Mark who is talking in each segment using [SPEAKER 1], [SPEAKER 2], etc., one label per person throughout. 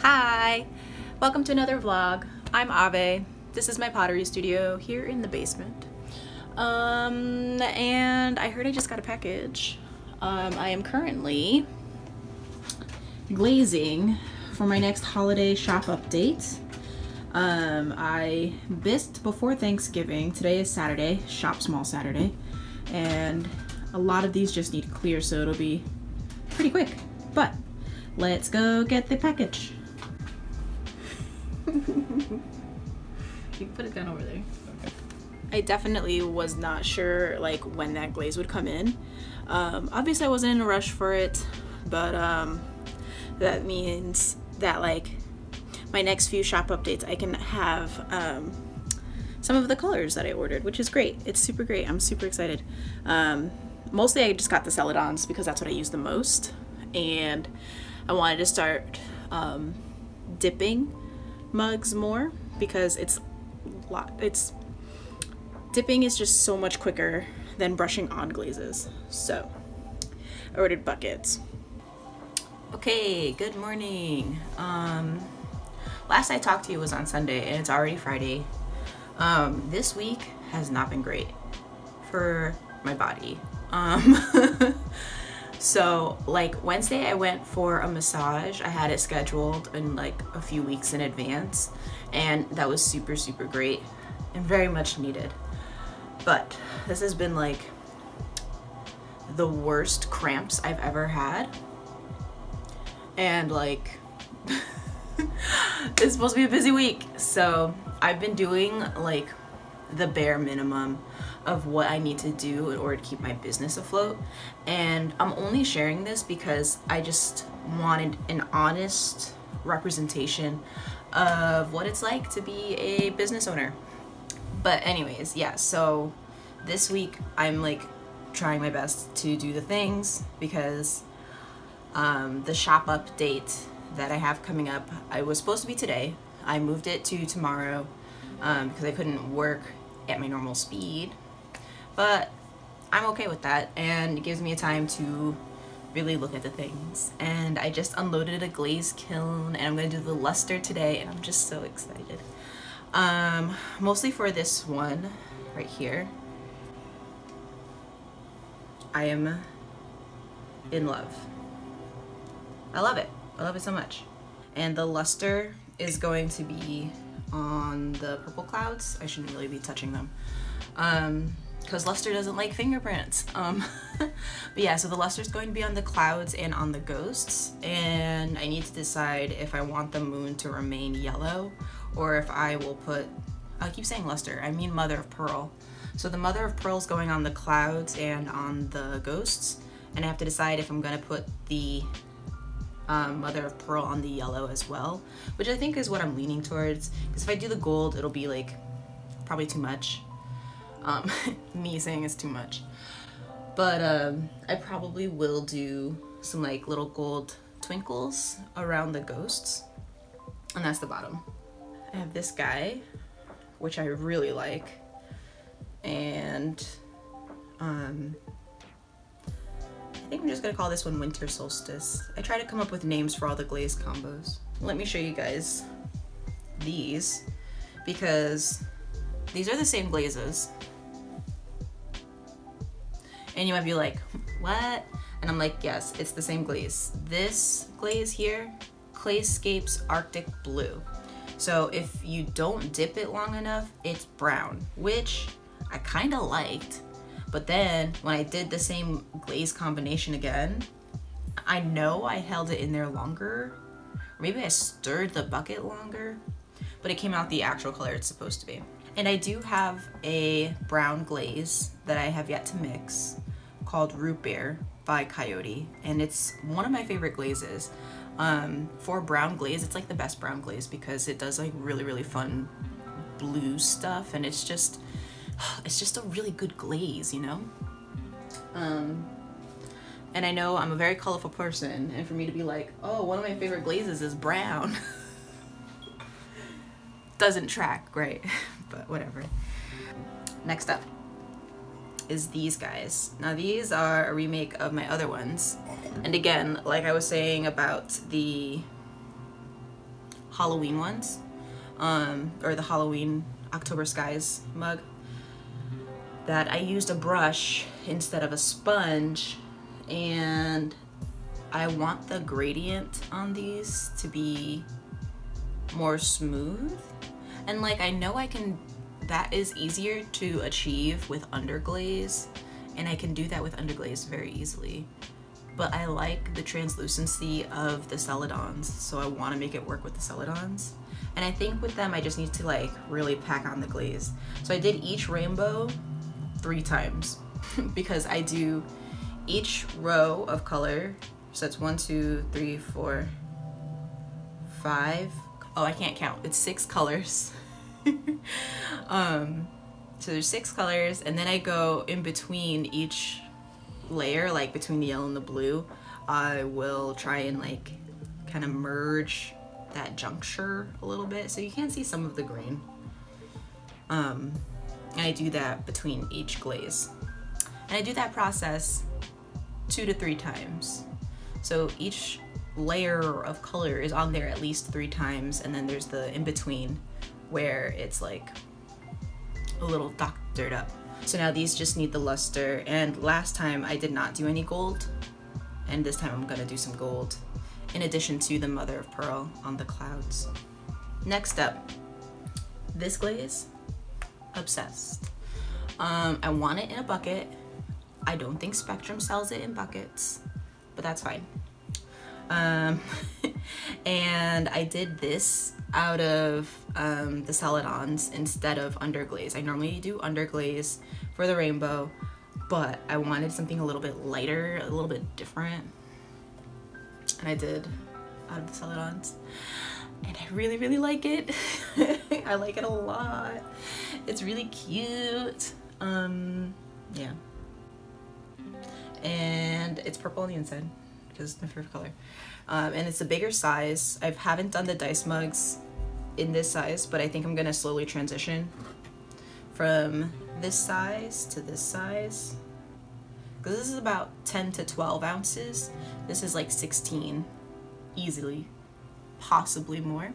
[SPEAKER 1] Hi! Welcome to another vlog. I'm Ave. This is my pottery studio here in the basement. And I heard I just got a package. I am currently glazing for my next holiday shop update. I bisqued before Thanksgiving. Today is Saturday, Shop Small Saturday, and a lot of these just need to clear, so it'll be pretty quick. But let's go get the package. You can put it down over there. Okay. I definitely was not sure like when that glaze would come in. Obviously I wasn't in a rush for it, but that means that like my next few shop updates I can have some of the colors that I ordered, which is great. It's super great. I'm super excited. Mostly I just got the Celadons because that's what I use the most, and I wanted to start dipping mugs more because dipping is just so much quicker than brushing on glazes. So I ordered buckets. Okay, good morning. Last I talked to you was on Sunday and it's already Friday. This week has not been great for my body. So like Wednesday I went for a massage. I had it scheduled in like a few weeks in advance, and that was super great and very much needed. But this has been like the worst cramps I've ever had, and like it's supposed to be a busy week, so I've been doing like the bare minimum of what I need to do in order to keep my business afloat. And I'm only sharing this because I just wanted an honest representation of what it's like to be a business owner. But anyways, yeah, so this week I'm like trying my best to do the things because the shop update that I have coming up, I was supposed to be today. I moved it to tomorrow because I couldn't work at my normal speed, but I'm okay with that, and it gives me a time to really look at the things. And I just unloaded a glaze kiln and I'm gonna do the luster today, and I'm just so excited. Mostly for this one right here. I am in love. I love it. I love it so much. And the luster is going to be on the purple clouds. I shouldn't really be touching them because luster doesn't like fingerprints. But yeah, so the luster is going to be on the clouds and on the ghosts, and I need to decide if I want the moon to remain yellow or if I will put, I keep saying luster, I mean mother of pearl. So the mother of pearl is going on the clouds and on the ghosts, and I have to decide if I'm gonna put the mother of pearl on the yellow as well, which I think is what I'm leaning towards, because if I do the gold it'll be like probably too much. Me saying it's too much, but I probably will do some like little gold twinkles around the ghosts, and that's the bottom. I have this guy which I really like, and I think I'm just gonna call this one Winter Solstice. I try to come up with names for all the glaze combos. Let me show you guys these, because these are the same glazes. And you might be like, what? And I'm like, yes, it's the same glaze. This glaze here, Clayscapes Arctic Blue. So if you don't dip it long enough, it's brown, which I kind of liked. But then when I did the same glaze combination again, I know I held it in there longer. Or maybe I stirred the bucket longer, but it came out the actual color it's supposed to be. And I do have a brown glaze that I have yet to mix called Root Beer by Coyote, and it's one of my favorite glazes. For brown glaze, it's like the best brown glaze because it does like really fun blue stuff, and it's just a really good glaze, you know? And I know I'm a very colorful person, and for me to be like, oh, one of my favorite glazes is brown, doesn't track, right? But whatever. Next up is these guys. Now these are a remake of my other ones, and again, like I was saying about the Halloween ones, or the Halloween October Skies mug, that I used a brush instead of a sponge, and I want the gradient on these to be more smooth. And like, I know that is easier to achieve with underglaze, and I can do that with underglaze very easily. But I like the translucency of the Celadons, so I want to make it work with the Celadons. And I think with them I just need to like really pack on the glaze. So I did each rainbow 3 times because I do each row of color. So it's 1, 2, 3, 4, 5. Oh, I can't count. It's 6 colors. So there's 6 colors, and then I go in between each layer, like between the yellow and the blue. I will try and like kind of merge that juncture a little bit so you can see some of the green. And I do that between each glaze, and I do that process 2 to 3 times. So each layer of color is on there at least 3 times, and then there's the in between where it's like a little doctored up. So now these just need the luster, and last time I did not do any gold, and this time I'm gonna do some gold in addition to the mother of pearl on the clouds. Next up, this glaze, obsessed. I want it in a bucket. I don't think Spectrum sells it in buckets, but that's fine. And I did this out of the Celadons instead of underglaze. I normally do underglaze for the rainbow, but I wanted something a little bit lighter, a little bit different, and I did out of the Celadons, and I really, really like it. I like it a lot. It's really cute. Yeah, and it's purple on the inside because it's my favorite color. And it's a bigger size. I haven't done the dice mugs in this size, but I think I'm gonna slowly transition from this size to this size, because this is about 10 to 12 ounces. This is like 16, easily, possibly more.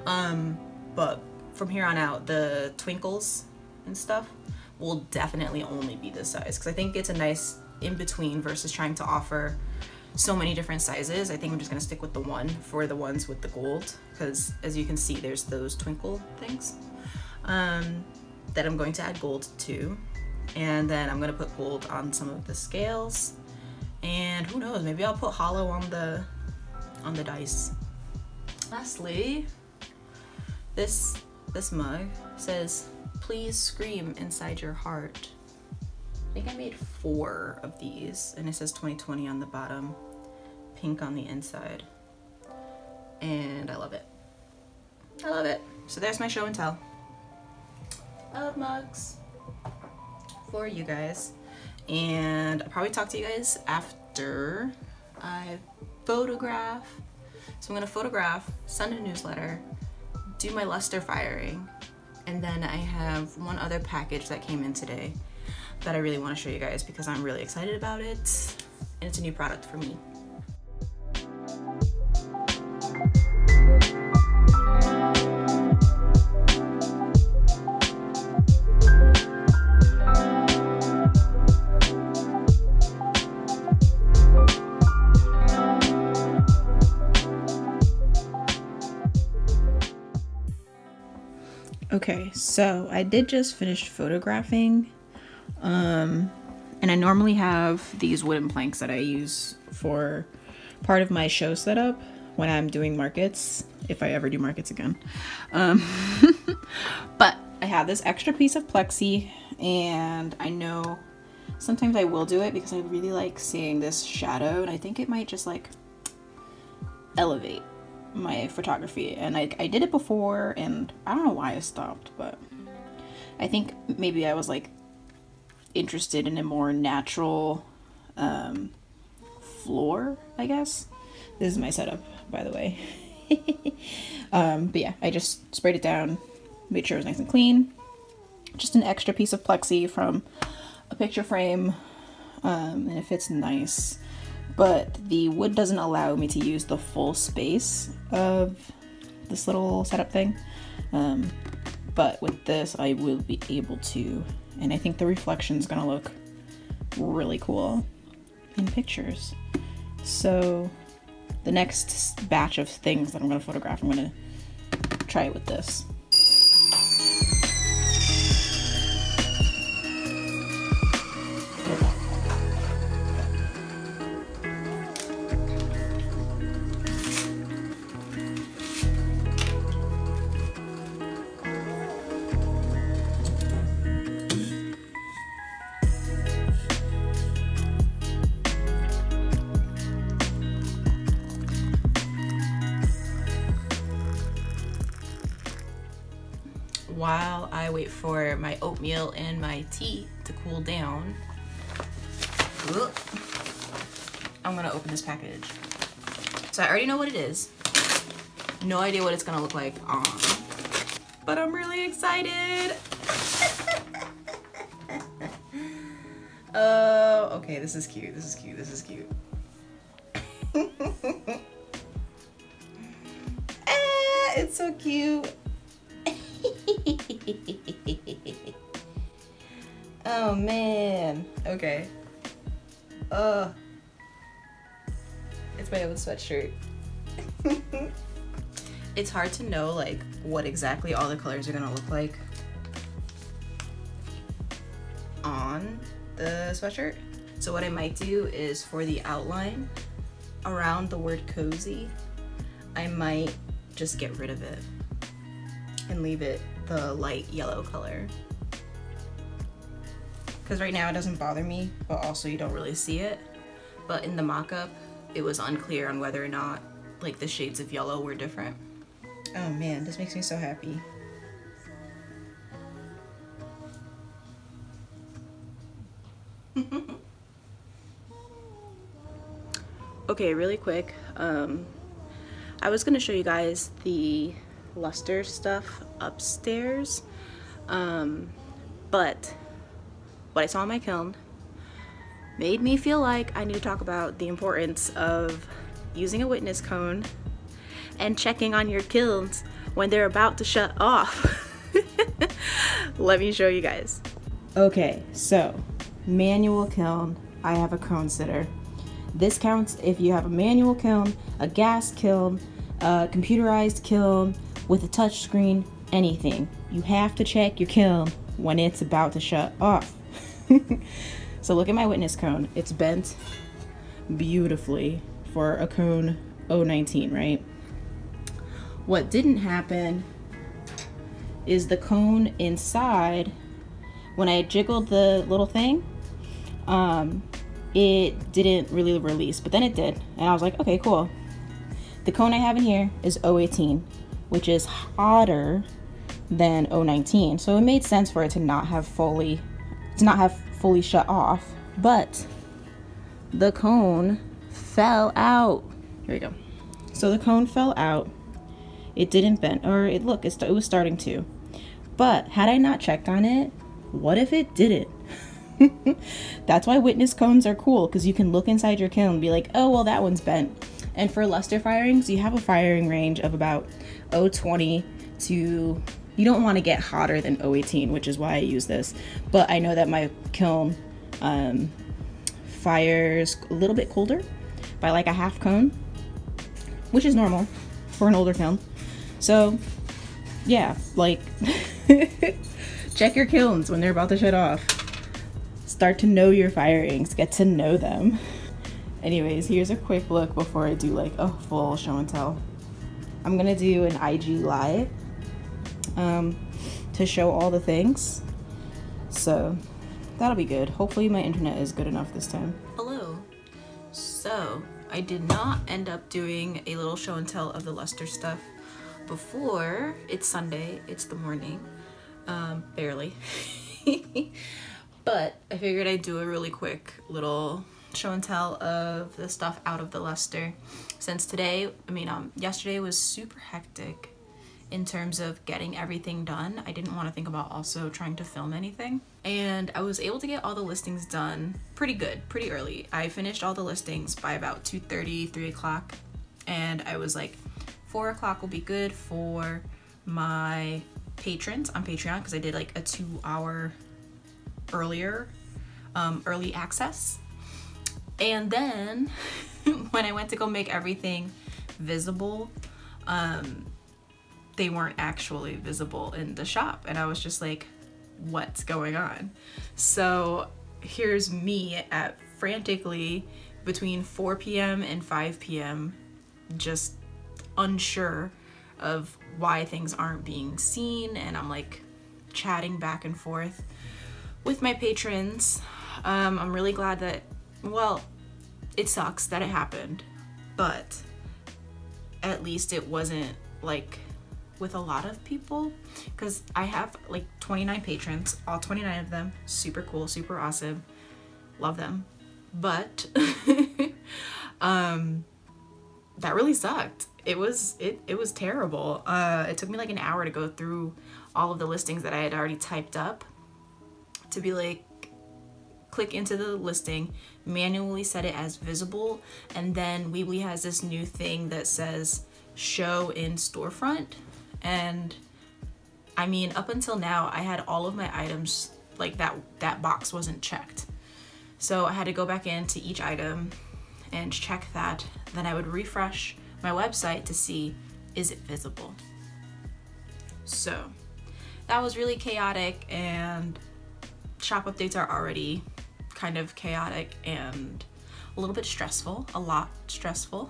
[SPEAKER 1] But from here on out, the twinkles and stuff will definitely only be this size, because I think it's a nice in-between versus trying to offer so many different sizes. I think I'm just gonna stick with the one for the ones with the gold, because as you can see, there's those twinkle things that I'm going to add gold to, and then I'm gonna put gold on some of the scales, and who knows, maybe I'll put hollow on the dice. Lastly, this mug says, "Please scream inside your heart." I think I made 4 of these, and it says 2020 on the bottom, pink on the inside, and I love it. I love it. So there's my show and tell of mugs for you guys, and I'll probably talk to you guys after I photograph. So I'm gonna photograph, send a newsletter, do my luster firing, and then I have one other package that came in today that I really want to show you guys because I'm really excited about it, and it's a new product for me. Okay, so I did just finish photographing, and I normally have these wooden planks that I use for part of my show setup when I'm doing markets, if I ever do markets again. But I have this extra piece of plexi, and I know sometimes I will do it because I really like seeing this shadow, and I think it might just like elevate my photography. And I did it before, and I don't know why I stopped, but I think maybe I was like interested in a more natural floor, I guess. This is my setup, by the way. But yeah, I just sprayed it down, made sure it was nice and clean. Just an extra piece of plexi from a picture frame, and it fits nice. But the wood doesn't allow me to use the full space of
[SPEAKER 2] this little setup thing. But with this, I will be able to, and I think the reflection's gonna look really cool in pictures. So the next batch of things that I'm gonna photograph, I'm gonna try it with this.
[SPEAKER 1] While I wait for my oatmeal and my tea to cool down, I'm gonna open this package. So I already know what it is. No idea what it's gonna look like on, but I'm really excited. Oh, okay, this is cute, this is cute, this is cute. It's so cute. Oh man. Okay. It's my own sweatshirt. It's hard to know like what exactly all the colors are gonna look like on the sweatshirt. So what I might do is for the outline around the word cozy, I might just get rid of it and leave it the light yellow color. Because right now it doesn't bother me, but also you don't really see it. But in the mock-up, it was unclear on whether or not like the shades of yellow were different. Oh man, this makes me so happy. Okay, really quick, I was gonna show you guys the luster stuff upstairs, but what I saw in my kiln made me feel like I need to talk about the importance of using a witness cone and checking on your kilns when they're about to shut off. Let me show you guys. Okay, so manual kiln, I have a cone sitter. This counts if you have a manual kiln, a gas kiln, a computerized kiln with a touch screen, anything. You have to check your kiln when it's about to shut off. So look at my witness cone. It's bent beautifully for a cone 019, right? What didn't happen is the cone inside, when I jiggled the little thing, it didn't really release, but then it did. And I was like, okay, cool. The cone I have in here is 018, which is hotter than 019. So it made sense for it to not have fully shut off, but the cone fell out. Here we go. So the cone fell out. It didn't bend, or it was starting to. But had I not checked on it, what if it didn't? That's why witness cones are cool, because you can look inside your kiln and be like, oh, well, that one's bent. And for luster firings, you have a firing range of about 020 to, you don't want to get hotter than 018, which is why I use this. But I know that my kiln fires a little bit colder by like a half cone, which is normal for an older kiln. So yeah, like check your kilns when they're about to shut off. Start to know your firings, get to know them. Anyways, here's a quick look before I do like a full show and tell. I'm gonna do an IG live to show all the things. So that'll be good. Hopefully my internet is good enough this time. Hello. So I did not end up doing a little show and tell of the luster stuff before. It's Sunday, it's the morning, barely. But I figured I'd do a really quick little show and tell of the stuff out of the luster, since today, yesterday was super hectic in terms of getting everything done. I didn't want to think about also trying to film anything, and I was able to get all the listings done pretty early. I finished all the listings by about 2:30, 3 o'clock, and I was like 4 o'clock will be good for my patrons on Patreon, because I did like a 2-hour earlier early access. And then when I went to go make everything visible, they weren't actually visible in the shop, and I was just like, what's going on? So here's me at frantically between 4 p.m. and 5 p.m. just unsure of why things aren't being seen, and I'm like chatting back and forth with my patrons. I'm really glad that, well, it sucks that it happened, but at least it wasn't like with a lot of people, because I have like 29 patrons, all 29 of them super cool, super awesome, love them, but that really sucked. It was terrible. It took me like an hour to go through all of the listings that I had already typed up, to be like, click into the listing, manually set it as visible, and then Weebly has this new thing that says show in storefront. And I mean, up until now I had all of my items like that box wasn't checked, so I had to go back into each item and check that. Then I would refresh my website to see, is it visible? So that was really chaotic, and shop updates are already kind of chaotic and a little bit stressful, a lot stressful.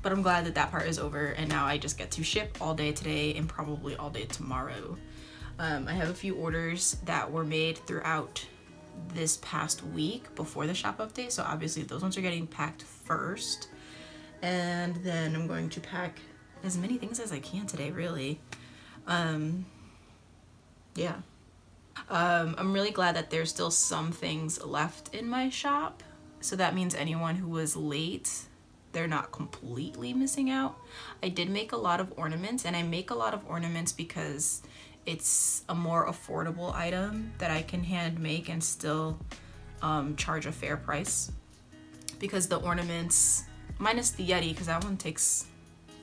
[SPEAKER 1] But I'm glad that that part is over, and now I just get to ship all day today and probably all day tomorrow. I have a few orders that were made throughout this past week before the shop update, so obviously those ones are getting packed first, and then I'm going to pack as many things as I can today, really. Yeah. I'm really glad that there's still some things left in my shop, so that means anyone who was late, they're not completely missing out. I did make a lot of ornaments, and I make a lot of ornaments because it's a more affordable item that I can hand make and still charge a fair price, because the ornaments, minus the Yeti, because that one takes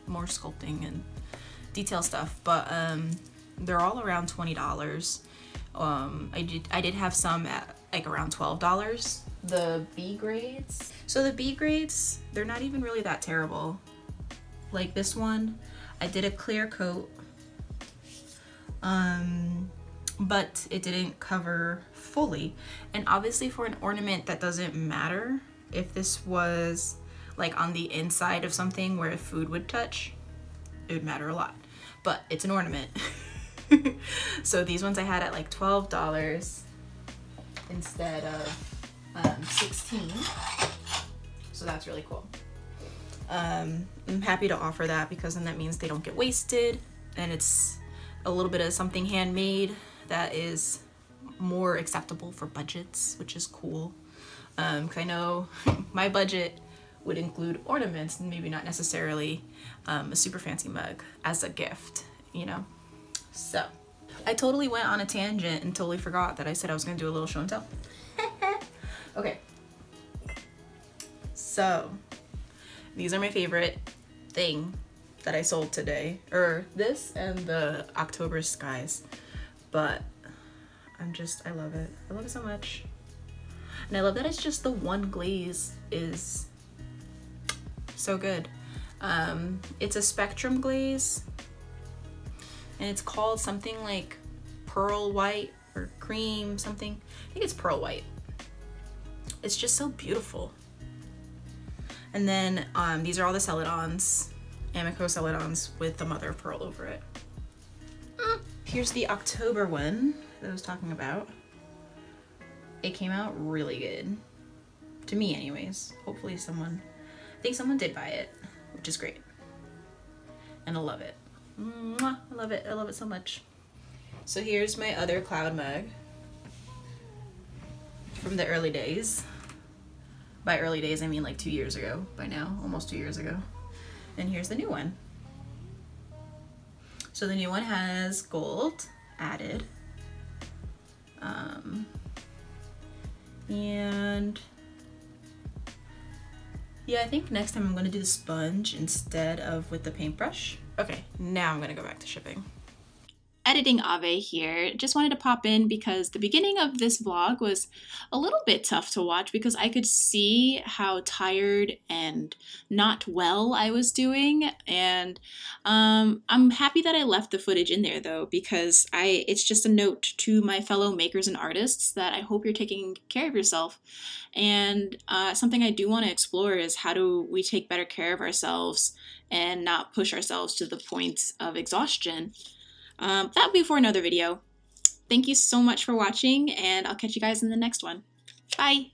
[SPEAKER 1] more sculpting and detail stuff, but they're all around $20. I did have some at like around $12. The B grades. So the B grades, they're not even really that terrible. Like this one, I did a clear coat, but it didn't cover fully. And obviously for an ornament, that doesn't matter. If this was like on the inside of something where food would touch, it would matter a lot. But it's an ornament. So these ones I had at like $12 instead of 16. So that's really cool. I'm happy to offer that, because then that means they don't get wasted, and it's a little bit of something handmade that is more acceptable for budgets, which is cool. 'Cause I know my budget would include ornaments and maybe not necessarily a super fancy mug as a gift, you know? So I totally went on a tangent and totally forgot that I said I was gonna do a little show and tell. Okay, so these are my favorite thing that I sold today, or this and the October skies, but I love it. I love it so much. And I love that it's just the one glaze is so good. It's a spectrum glaze, and it's called something like pearl white or cream something. I think it's pearl white. It's just so beautiful. And then these are all the celadons, Amico celadons with the mother of pearl over it. Here's the October one that I was talking about. It came out really good. To me anyways. Hopefully I think someone did buy it, which is great. And I love it. Mwah, I love it. I love it so much. So here's my other cloud mug from the early days. By early days, I mean like 2 years ago by now, almost 2 years ago. And here's the new one. So the new one has gold added. And Yeah, I think next time I'm gonna do the sponge instead of with the paintbrush. Okay, now I'm gonna go back to shipping.
[SPEAKER 2] Editing Ave here. Just wanted to pop in because the beginning of this vlog was a little bit tough to watch because I could see how tired and not well I was doing, and I'm happy that I left the footage in there though, because it's just a note to my fellow makers and artists that I hope you're taking care of yourself. And something I do want to explore is how do we take better care of ourselves and not push ourselves to the point of exhaustion. That'll be for another video. Thank you so much for watching, and I'll catch you guys in the next one. Bye!